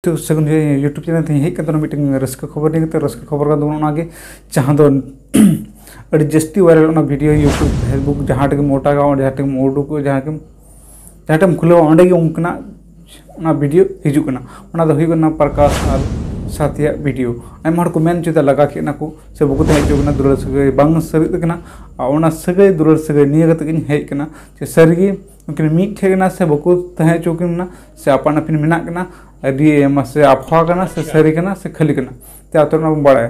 तो सगुन YouTube channel ते हेज कन मिटिंग रस्क खबर नहीं रस्क खबर का जहाँ दो अड़ी जस्ती वायरल वीडियो यूट्यूब फेसबुक जहाँ टे मोटा जहाँ टे उडुक जहाँ खुले अंडे उनका वीडियो हिजुकना प्रकाश और साथिया वीडियो आम को मेन चुदा लगा केना को से बको हेजना दुलार सगै बांग सगैना सगै दुलार सगै निये हेजना से सारी उनकिन मीठेना से बको चौकिना से आपान आपिन मेना से आफा से सारी से खाली तो बड़ा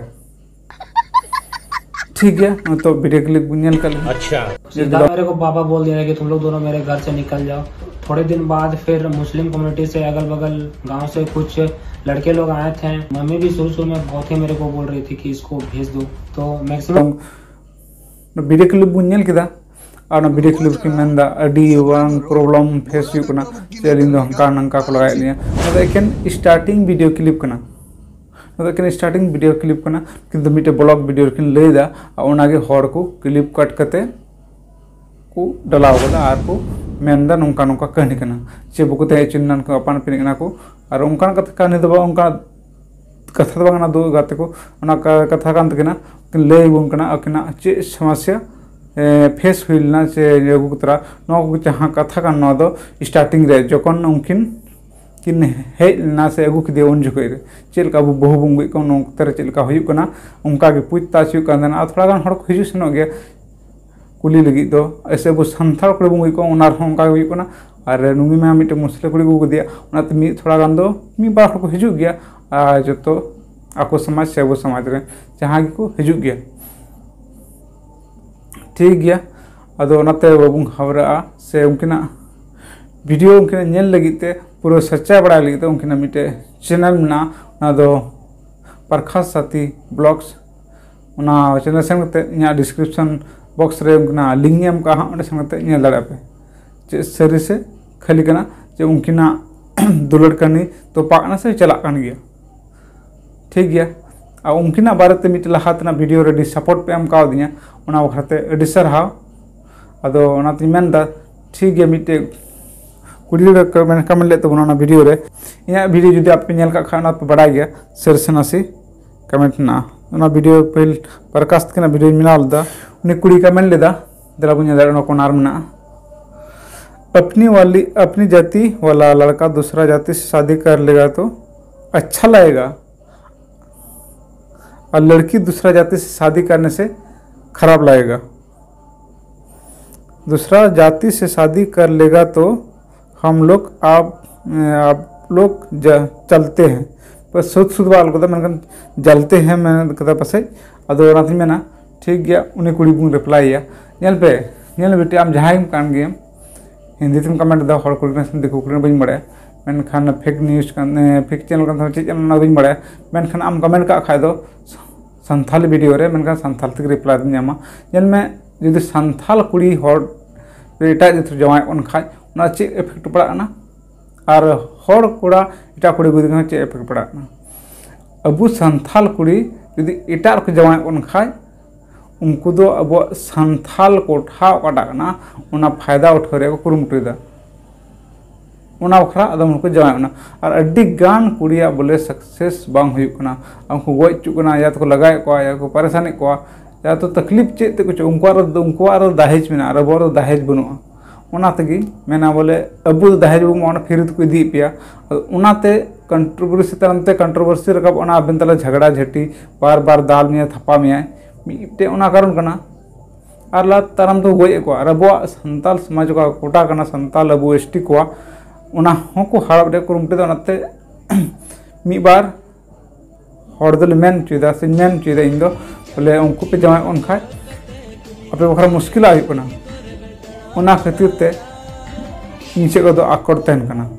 ठीक है। तो वीडियो क्लिप अच्छा मेरे को पापा बोल दिया कि तुम लोग दोनों मेरे घर से निकल जाओ। थोड़े दिन बाद फिर मुस्लिम कम्युनिटी से अगल बगल गांव से कुछ लड़के लोग आए थे। मम्मी भी शुरू में बहुत ही मेरे को बोल रही थी कि इसको भेज दो। तो मैक्सिमम वीडियो क्लिप किदा और वीडियो क्लिप की मेंदा अडी वांग प्रॉब्लम फेस हुकना से अलिंग दो हंका नंका को लगाय लिया एकेन स्टार्टिंग वीडियो क्लिप कना स्टार्टिंग वीडियो क्लिप कना किंतु मिटे ब्लॉग वीडियो किन लेदा ओनागे हर को क्लिप कट कते को डलाव कदा आर को मेंदा नंका नंका कहानी कना चे बको ते चिन्नन को अपन पिना को और उनका कथा कहानी दो उनका कथा बांगना दो गाते को ओना कथा कान तकना ले बुन अकिना चे समस्या फेस हुईलना से अगू तरा जहाँ कथा का दो स्टार्टिंग रे जखन उनकिन किन हेजना से अगू किदे उन जुगे चलका अब बहु बुंगे को नोतर चलका हुकना उनका के पूछताछ हुकना थोड़ा गान हर को हिजु सेनो गया कुली लगी दो ऐसे अब सानताल को बुंगे को उनार उनका हुकना और नुमी में मिटे मुस्लिम कुड़ी को दिया उनाते मी थोड़ा गान दो मी बार को हिजु गया जो तो आको समाज से अब समाज रे जहाँ को हिजु गया ठीक गया अदो नाते बाबू घबरा से उनकिना वीडियो उनकिना नेल लगिते पूरा सच्चा बड़ा लगिते उनकिना मिटे चैनल ना दो प्रकाश साथी ब्लॉग्स उना चैनल संगते इना डिस्क्रिप्शन बॉक्स रे उनकिना लिंक एम का हां संगते नेल दाड़ा पे जे सरी से खाली कना जे उनकिना दुलड़ कनी तो पाकना से चला कान गया ठीक गया आ उनकिना बारे मिट लहातना वीडियो रेडी सपोर्ट पे एम का दिया उना वखते अडी सरहाव अदो ओनाती मेनदा ठीक गया मिटे कुड़ी कमेंट ले तो बना वीडियो रे इना वीडियो जुदी आप नेल का खाना पे बड़ा गया सर से नासी कमेंट ना ओना वीडियो पहल प्रकाश के वीडियो मिलाल दा उनी कुड़ी कमेंट लेदा दला बुnya दाड़ा को नार मना अपनी जाति वाला लड़का दूसरा जाति से शादी कर लेगा तो अच्छा लगेगा और लड़की दूसरा जाति से शादी करने से खराब लगेगा। दूसरा जाति से शादी कर लेगा तो हम लोग आप लोग चलते हैं बस सुध वाल को मैं जलते हैं मैं कदा पासे अदो रात में ना ठीक गया उन्हें कुड़ी बुंग रिप्लाई नेल पे नेल बेटे आम जहाँ कान गए हिंदी तुम कमेंट दा हर कुड़ी देखो कुड़ी बन बड़ा मेनखान फेक न्यूज फेक चैनल चे चैनल बन बड़ा मेनखान आम कमेंट का खाए दो सानथाली वीडियो रे मेनखान सानथाल तक रिप्लाई दिन जामा नेल में जुदी सानथाल कुड़ी हर एटा जत जवाय उन खाय उना चे इफेक्ट पड़ाना और हर कोड़ा एटा कुड़ी गुदी चे इफेक्ट पड़ाना अबु सानथाल कुड़ी जुदी एटा को जवाय उन खाय उनको दो अब सानथाल को ठा काटाना उना फायदा उठा को कुरुमुटुदा उना बखरा अदम को जवायना और अड्डी गान कुड़िया बोले सक्सेस बांग हुयुकना उनको गोय चुकना या तो लगाए को या को परेशानी को या तो तकलीफ चेत ते कुछ उनको दहेज में और अब दहेज बनुआ उना तगी मेना बोले अबू दहेज बो फिर को इदी पिया उनाते कंट्रोवर्सी तरमते कंट्रोवर्सी रकब उना अबन तला झगड़ा झटी बार बार दाल में थपा में मिटे उना कारण कना और ला तरम तो गोय को और अब संताल समाज को कोटा कना संताल अबू एसटी को उना को हाड़ रे कुरुमटे उनाते मी बार हर दल मेन चुदा से मेन चुदा इन दो बोले उनको पे जमा उन खाय अपे बखरा मुश्किल आना उना खातिर ते नीचे को दो आकड़ तहन कना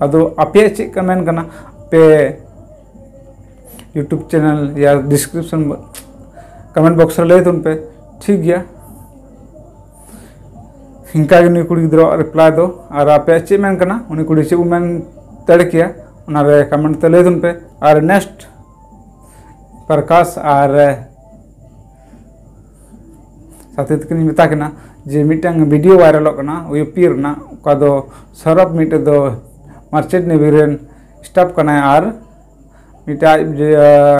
अदो आपे चे कमेंट कना पे यूट्यूब चैनल या डिस्क्रिप्शन कमेंट बॉक्स रे ले तुन पे ठीक गया हिंका गे कुड़ी गिद्रा रिप्लाई दो और आपे चे मेन कना उनी कुड़ी चे मेन तड़ किया उना रे कमेंट ते ले तुन पे और नेक्स्ट प्रकाश और साथी तक मेता के जे मिटंग वीडियो वायरल यूपी सरफ मिटे दो मार्चेट नेवी स्टॉप करना है, आर मिटा